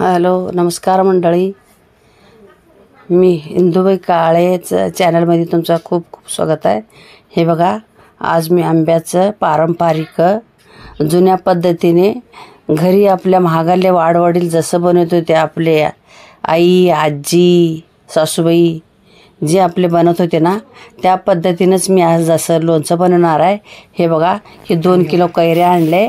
Hello, नमस्कार मंडळी. मी इंदुबाई काळेच चॅनलमध्ये तुमचं खूप खूप स्वागत आहे. हे बघा, आज मी आंब्याचं पारंपरिक जुन्या पद्धतीने घरी आपल्या महागाल्या वाडवडील जसं बनवत होते आपले आई, आजी, सासूबाई जे आपले बनवत होते ना, त्या पद्धतीनेच मी आज जसं लोणचं बनवणार आहे. हे बघा, हे 2 किलो कैऱ्या आणले.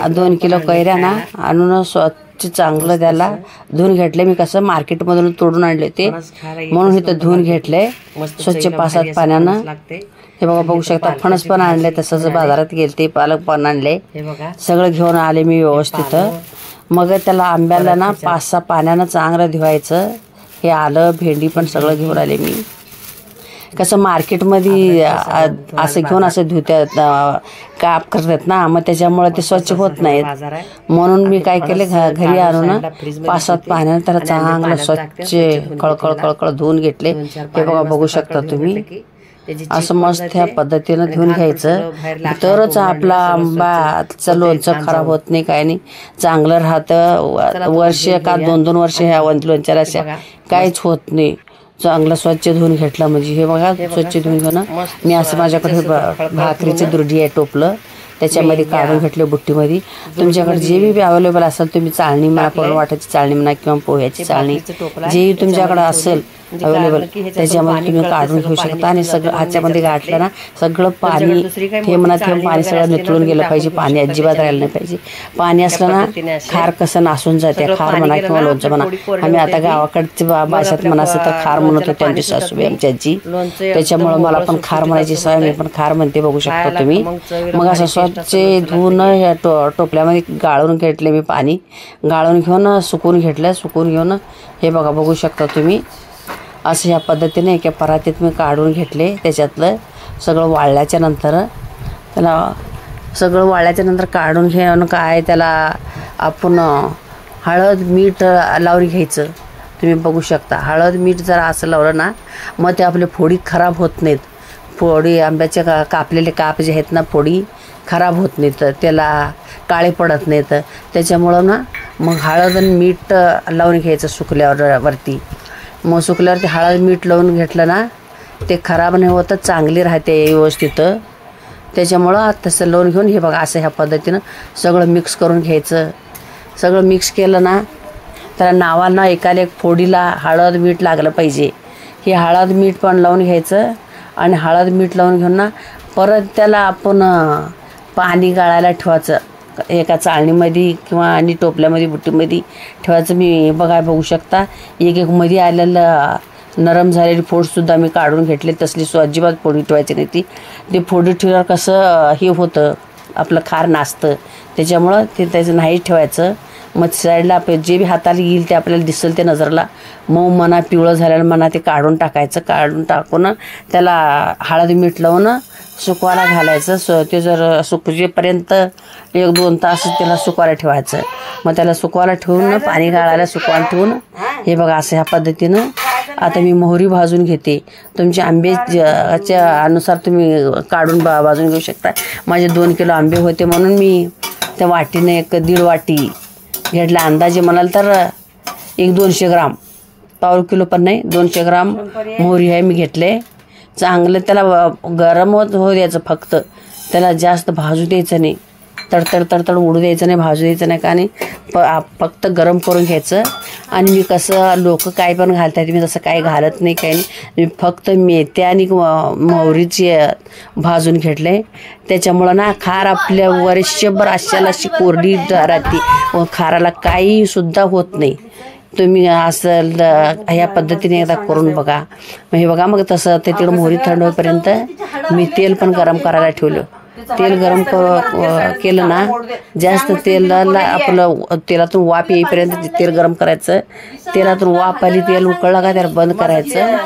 2 किलो कैऱ्या ना आणून स्वच्छ चांगलं त्याला धुवून घेतले. मी कसं मार्केटमधून तोडून आणले ते, म्हणून इथं धुवून घेतले स्वच्छ 5-7 पाण्यानं. हे बघा, बघू शकता, फणस पण आणले, तसंच बाजारात गेलते, पालक पण आणले, सगळं घेऊन आले मी व्यवस्थित. मग त्याला आंब्याला ना 5-6 पाण्यानं चांगलं धुवायचं. हे आलं, भेंडी पण सगळं घेऊन आले मी. कसं मार्केटमध्ये असं घेऊन असं धुत्यात, काप करतात ना, मग त्याच्यामुळे ते स्वच्छ होत नाहीत. म्हणून मी काय केले, घरी आणून 5-7 पाण्यानं त्याला चांगलं स्वच्छ कळकळ कळकळ धुवून घेतले. हे बघा, बघू शकता तुम्ही. असं मस्त ह्या पद्धतीनं धुवून घ्यायचं, तरच आपला आंबाचं लोणचं खराब होत नाही, काय नाही, चांगलं राहतं. वर्ष का 2-2 वर्ष ह्या लोणच्याला अशा काहीच होत नाही. चांगलं स्वच्छ धुवून घेतलं म्हणजे. हे बघा, स्वच्छ धुवून घेणं मी असं माझ्याकडे भाकरीची दुर्डी आहे, टोपलं त्याच्यामध्ये काढून घेतले बुट्टीमध्ये. तुमच्याकडे जे बी अवेलेबल असेल, तुम्ही चाळणी म्हणा, पण वाटाची चाळणी म्हणा किंवा पोह्याची चाळणी, जे तुमच्याकडे असेल अवेलेबल त्याच्यामध्ये तुम्ही काढून घेऊ शकता. आणि सगळं ह्याच्यामध्ये गाठलं ना, सगळं पाणी ते म्हणा, ते पाणी सगळं नितळून गेलं पाहिजे. पाणी अजिबात राहिलं नाही पाहिजे. पाणी असलं ना, खार कसं नासून जाते. खार म्हणा किंवा लोणचं म्हणा, आम्ही आता गावाकडच्या भाषेत म्हणा असं तर खार म्हणत होतो आमची सासूबाई, आमची आजी. त्याच्यामुळं मला पण खार म्हणायची सवय, मी पण खार म्हणते, बघू शकता तुम्ही. मग असं स्वच्छ धुवून ह्या टोपल्यामध्ये गाळून घेतले मी. पाणी गाळून घेऊन सुकून घेतलं. सुकून घेऊन हे बघा, बघू शकता तुम्ही. असं ह्या पद्धतीने एका परातीत मी काढून घेतले. त्याच्यातलं सगळं वाळल्याच्या नंतर काढून घेऊन काय त्याला आपण हळद मीठ लावून घ्यायचं. तुम्ही बघू शकता, हळद मीठ जरा असं लावलं ना, मग ते आपले फोडी खराब होत नाहीत. फोडी आंब्याच्या कापलेले काप जे आहेत ना, फोडी खराब होत नाहीत, त्याला काळे पडत नाहीत. त्याच्यामुळं ना मग हळद आणि मीठ लावून घ्यायचं सुकल्यावर वरती. मग सुकल्यावर ते हळद मीठ लावून घेतलं ना, ते खराब नाही होतं, चांगली राहते व्यवस्थित. त्याच्यामुळं तसं लावून घेऊन हे बघा, असं ह्या पद्धतीनं सगळं मिक्स करून घ्यायचं. सगळं मिक्स केलं ना, त्याला नावाला एकाला एक फोडीला हळद मीठ लागलं पाहिजे. हे हळद मीठ पण लावून घ्यायचं. आणि हळद मीठ लावून घेऊन ना, परत त्याला आपण पाणी गाळायला ठेवायचं एका चाळणीमध्ये किंवा आणि टोपल्यामध्ये बुट्टीमध्ये ठेवायचं. मी बघू शकता, एक मध्ये आलेलं नरम झालेली फोडसुद्धा मी काढून घेतले. तसली अजिबात फोडी ठेवायची नाही. ती फोडी ठेवल्यावर कसं हे होतं, आपलं खार नाचतं. त्याच्यामुळं ते त्याचं नाही ठेवायचं. मग साईडला जे बी हाताला येईल ते आपल्याला दिसेल ते नजरला, मऊ म्हणा पिवळं झालेलं म्हणा, ते काढून टाकायचं. काढून टाकून त्याला हळद मीठ लावून सुकवायला घालायचं. ते जर सुकजेपर्यंत 1-2 तास त्याला सुकवायला ठेवायचं. मग त्याला सुकवायला ठेवून पाणी गाळायला सुकवायला ठेवून हे बघा, असं ह्या पद्धतीनं आता मी मोहरी भाजून घेते. तुमच्या आंब्याच्या अनुसार तुम्ही काढून भाजून घेऊ शकता. माझे 2 किलो आंबे होते, म्हणून मी त्या वाटीने 1-1.5 वाटी घेतला. अंदाजे म्हणाल तर 100-200 ग्राम, पाव किलो पण नाही, 200 ग्राम मोहरी आहे मी घेतले. चांगलं त्याला गरम होऊ द्यायचं, फक्त त्याला जास्त भाजू द्यायचं नाही. तडतड उडू द्यायचं नाही, भाजू द्यायचं नाही, का नाही, फक्त गरम करून घ्यायचं. आणि मी कसं, लोक काय पण घालतात, मी तसं काही घालत नाही, काही नाही. मी फक्त मेथ्या आणि मोहरीची भाजून घेतले. त्याच्यामुळं ना खार आपल्या वर्षभर अशाला अशी कोरडी राहते व खाराला काही सुद्धा होत नाही. तुम्ही असं ह्या पद्धतीने एकदा करून बघा. मग हे बघा, मग तसं ते तिकडं मोहरी थंड होईपर्यंत मी तेल पण गरम करायला ठेवलं. तेल गरम केलं ना, जास्त तेलाला आपलं तेलातून वाफ येईपर्यंत तेल गरम करायचं. तेलातून वाफ आली, तेल उकळलं का त्याला बंद करायचं.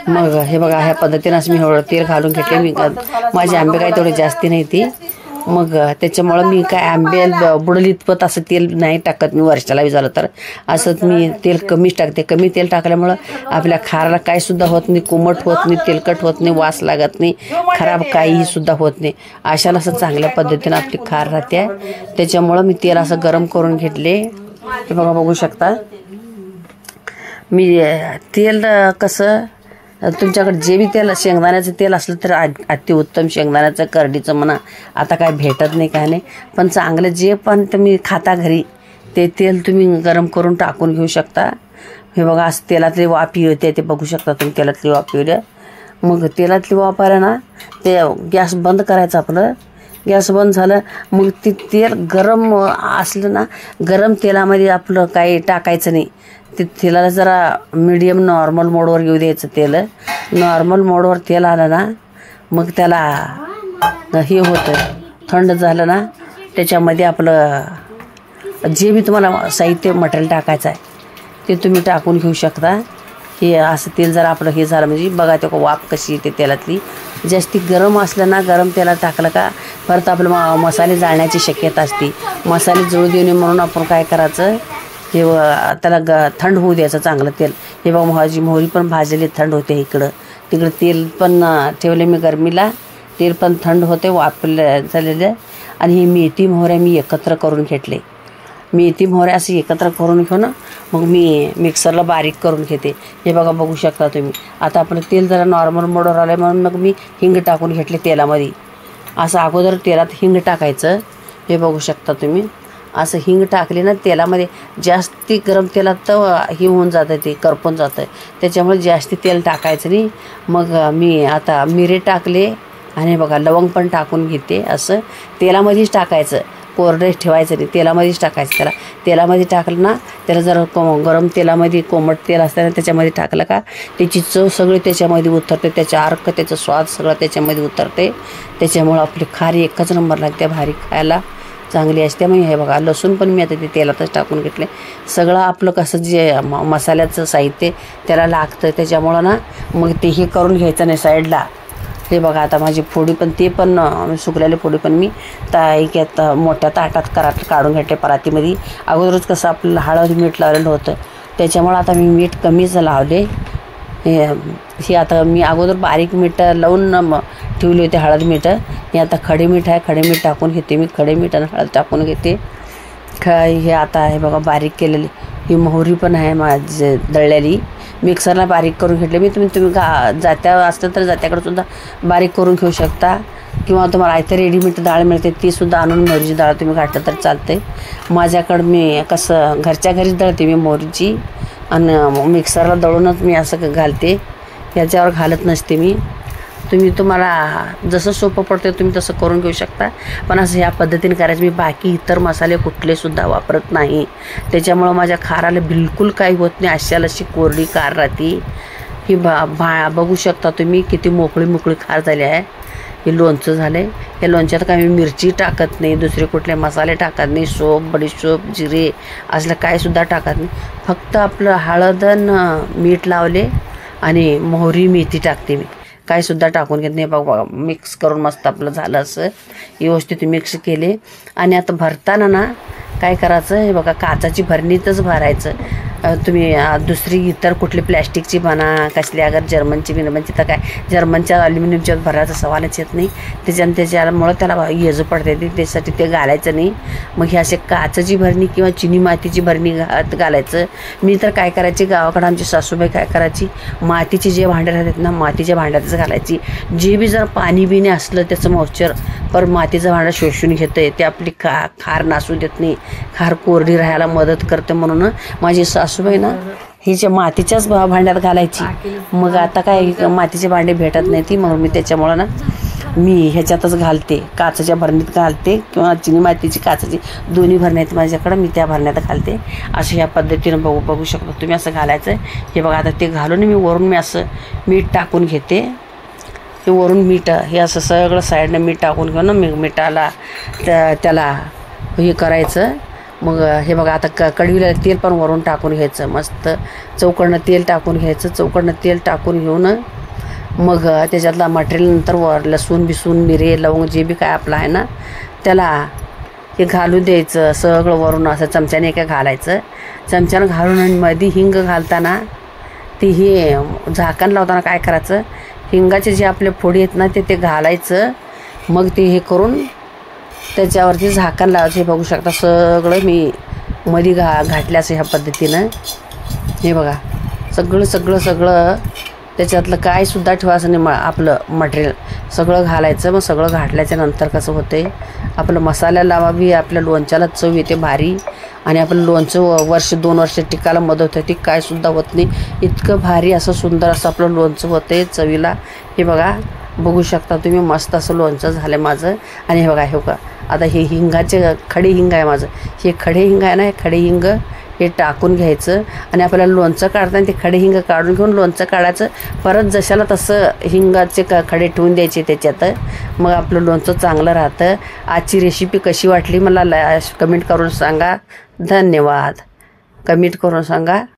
मग हे बघा, ह्या पद्धतीनं असं मी एवढं तेल घालून घेतले. मी माझे आंबे काही तेवढे जास्ती नाही ती. मग त्याच्यामुळं मी काय आंबे बुडल इतपत असं तेल नाही टाकत मी. वर्षाला झालं तर असं मी तेल कमीच टाकते. कमी तेल टाकल्यामुळं आपल्या खाराला काही सुद्धा होत नाही, कोमट होत नाही, तेलकट होत नाही, वास लागत नाही, खराब काहीही सुद्धा होत नाही. अशाला असं चांगल्या पद्धतीनं आपली खार राहते. त्याच्यामुळं मी तेल असं गरम करून घेतले. हे बघा बघू शकता मी तेल कसं तुमच्याकडे जे बी तेल शेंगदाण्याचं तेल असलं तर अतिउत्तम शेंगदाण्याचं करडीचं म्हणा आता काय भेटत नाही काय नाही पण चांगलं जे पण तुम्ही खाता घरी ते तेल तुम्ही गरम करून टाकून घेऊ शकता. हे बघा असं तेलातली वाफ येते ते बघू शकता तुम्ही तेलातली वाफ येऊ द्या. मग तेलातली वाफ आला ना ते गॅस बंद करायचं आपलं. गॅस बंद झालं मग ते तेल गरम असलं ना गरम तेलामध्ये आपलं काही टाकायचं नाही. ते तेलाला जरा मीडियम नॉर्मल मोडवर येऊ द्यायचं तेल. नॉर्मल मोडवर तेल आलं ना मग त्याला हे होतं थंड झालं ना त्याच्यामध्ये आपलं जे बी तुम्हाला साहित्य मटेरियल टाकायचं आहे ते तुम्ही टाकून घेऊ शकता. हे असं तेल जरा आपलं हे झालं म्हणजे बघा ते वाफ कशी येते तेलातली. जास्ती गरम असलं ना गरम तेलात टाकलं का परत आपलं मसाले जाळण्याची शक्यता असते. मसाले जळू देऊ नये म्हणून आपण काय करायचं हे त्याला थंड होऊ द्यायचं चांगलं तेल. हे बघा माझी मोहरी पण भाजलेली थंड होते. इकडं तिकडं तेल पण ठेवले मी गरमीला. तेल पण थंड होते वापरले झालेले. आणि ही मेथी मोहऱ्या मी एकत्र करून घेतले. मेथी मोहऱ्या असे एकत्र करून घेऊन मग मी मिक्सरला बारीक करून घेते. हे बघा बघू शकता तुम्ही. आता आपलं तेल जरा नॉर्मल मोडवर आलं म्हणून मग मी हिंग टाकून घेतले तेलामध्ये. असं अगोदर तेलात हिंग टाकायचं. हे बघू शकता तुम्ही. असं हिंग टाकले ना तेलामध्ये जास्ती गरम तेलात तर हे होऊन जातं ते करपून जातं त्याच्यामुळे जास्ती तेल टाकायचं नाही. मग मी आता मिरे टाकले आणि बघा लवंग पण टाकून घेते. असं तेलामध्येच टाकायचं कोरडे ठेवायचं नाही तेलामध्येच टाकायचं. त्याला तेलामध्ये टाकलं ना त्याला जर गरम तेलामध्ये कोमट तेल असताना त्याच्यामध्ये टाकलं का त्याची चव सगळी त्याच्यामध्ये उतरते. त्याचा अर्क त्याचा स्वाद सगळं त्याच्यामध्ये उतरते. त्याच्यामुळं आपली खारी एकच नंबर लागते भारी खायला चांगली असते. मग हे बघा लसूण पण मी आता ते तेलातच टाकून घेतले. सगळं आपलं कसं जे मसाल्याचं साहित्य त्याला लागतं त्याच्यामुळं ना मग ते हे करून घ्यायचं नाही साईडला. हे बघा आता माझी फोडी पण ते पण सुकलेली फोडी पण मी एकात मोठ्या ताटात काढून घेतले परातीमध्ये. अगोदरच कसं आपल्याला हळद मीठ लावलेलं होतं त्याच्यामुळं आता मी मीठ कमीच लावले. हे आता मी अगोदर बारीक मीठ लावून ठेवले होते हळद मीठ. हे आता खडे मीठ आहे खडे मीठ टाकून घेते मी. खडे मीठ आणि हळद टाकून घेते. हे आता हे बघा बारीक केलेली ही मोहरी पण आहे माझी दळलेली मिक्सरला बारीक करून घेतले मी. तुम्ही जात्या असलं तर जात्याकडे सुद्धा बारीक करून घेऊ शकता किंवा तुम्हाला इथे रेडीमेड डाळ मिळते ती सुद्धा आणून मोहरीची डाळ तुम्ही घातलं तर चालते. माझ्याकडं मी कसं घरच्या घरीच दळते मी मोहरीची आणि मिक्सरला दळूनच मी असं घालते. याच्यावर घालत नसते मी. तुम्हाला जसं सोपं पडतं तुम्ही तसं करून घेऊ शकता. पण असं ह्या पद्धतीने करायचं. मी बाकी इतर मसाले कुठलेसुद्धा वापरत नाही त्याच्यामुळं माझ्या खाराला बिलकुल काही होत नाही. अशाला अशी कोरडी खार राहते. ही बघू शकता तुम्ही किती मोकळी खार झाली आहे. हे लोणचं झालं आहे. या लोणच्यात काही मिरची टाकत नाही दुसरे कुठले मसाले टाकत नाही. सोप बडीशोप जिरे असलं काहीसुद्धा टाकत नाही. फक्त आपलं हळद आणि मीठ लावले आणि मोहरी मेथी टाकते मी. काहीसुद्धा टाकून घेत नाही. बघा मिक्स करून मस्त आपलं झालं असं व्यवस्थित मिक्स केले. आणि आता भरताना ना काय करायचं हे बघा काचाची भरणीतच भरायचं. तुम्ही दुसरी इतर कुठली प्लॅस्टिकची म्हणा कसली अगर जर्मनची तर काय जर्मनच्या ॲल्युमिनियमच्या भरायचा सवालच येत नाही. त्याच्यामुळं त्याला येजू पडते त्यासाठी ते घालायचं नाही. मग हे असे काचाची भरणी किंवा चिनी मातीची भरणी घालायचं. मी तर काय करायची गावाकडं आमची सासूबाई काय करायची मातीचे जे भांडे राहतात ना मातीच्या भांड्यातच घालायची. जे बी जर पाणी बिणी असलं त्याचं मॉइश्चर पर मातीचं भांडं शोषून घेतं. ते आपली खार नासू देत नाही. खार कोरडी राहायला मदत करते म्हणून माझी सासूबाई ना हिच्या मातीच्याच भांड्यात घालायची. मग आता काय मातीचे भांडे भेटत नाही ती मग मी त्याच्यामुळं ना मी ह्याच्यातच घालते. काचेच्या भरणीत घालते किंवा चिनी मातीची काचेची दोन्ही भरण्या आहेत माझ्याकडं मी त्या भरण्यात घालते. असं ह्या पद्धतीनं बघू शकता तुम्ही असं घालायचं. हे बघा आता ते घालून मी वरून मी असं मीठ टाकून घेते. हे वरून मीठ हे असं सगळं साईडनं मीठ टाकून घेऊन मग मिठाला त्याला हे करायचं. मग हे बघा आता कढईला तेल पण वरून टाकून घ्यायचं. मस्त चौकडनं तेल टाकून घ्यायचं. चौकडनं तेल टाकून घेऊन मग त्याच्यातला मटेरियल नंतर वर लसूण बिसून मिरे लवंग जे बी काय आपलं आहे ना त्याला हे घालू द्यायचं. सगळं वरून असं चमच्याने काय घालायचं. चमच्यानं घालून आणि मध्ये हिंग घालताना ती हे झाकण लावताना काय करायचं हिंगाचे जे आपले फोडी आहेत ना ते घालायचं. मग ते हे करून त्याच्यावरती झाकण लावायचं. हे बघू शकता सगळं मी मध्ये घातल्याचं ह्या पद्धतीनं. हे बघा सगळं त्याच्यातलं काय सुद्धा ठेवायचं नाही. आपलं मटेरियल सगळं घालायचं. मग सगळं घातल्याच्या नंतर कसं होते आपलं मसाल्याला बी आपल्या लोणच्याला चव येते भारी. आणि आपलं लोणचं वर्ष 2 वर्ष टिकायला मदत होते. काय सुद्धा होत नाही. इतकं भारी असं सुंदर असं आपलं लोणचं होते चवीला. हे बघा बघू शकता तुम्ही मस्त असं लोणचं झालं माझं. आणि हे बघा आता हे हिंगाचे खडे हिंग आहे माझं. हे खडे हिंग आहे ना, हे खडे हिंग हे टाकून घ्यायचं. आणि आपल्याला लोणचं काढताना ते खडे हिंग काढून घेऊन लोणचं काढायचं. परत जशाला तसं हिंगाचे खडे ठेवून द्यायचे त्याच्यात. मग आपलं लोणचं चांगलं राहतं. आजची रेसिपी कशी वाटली मला कमेंट करून सांगा. धन्यवाद. कमेंट करून सांगा.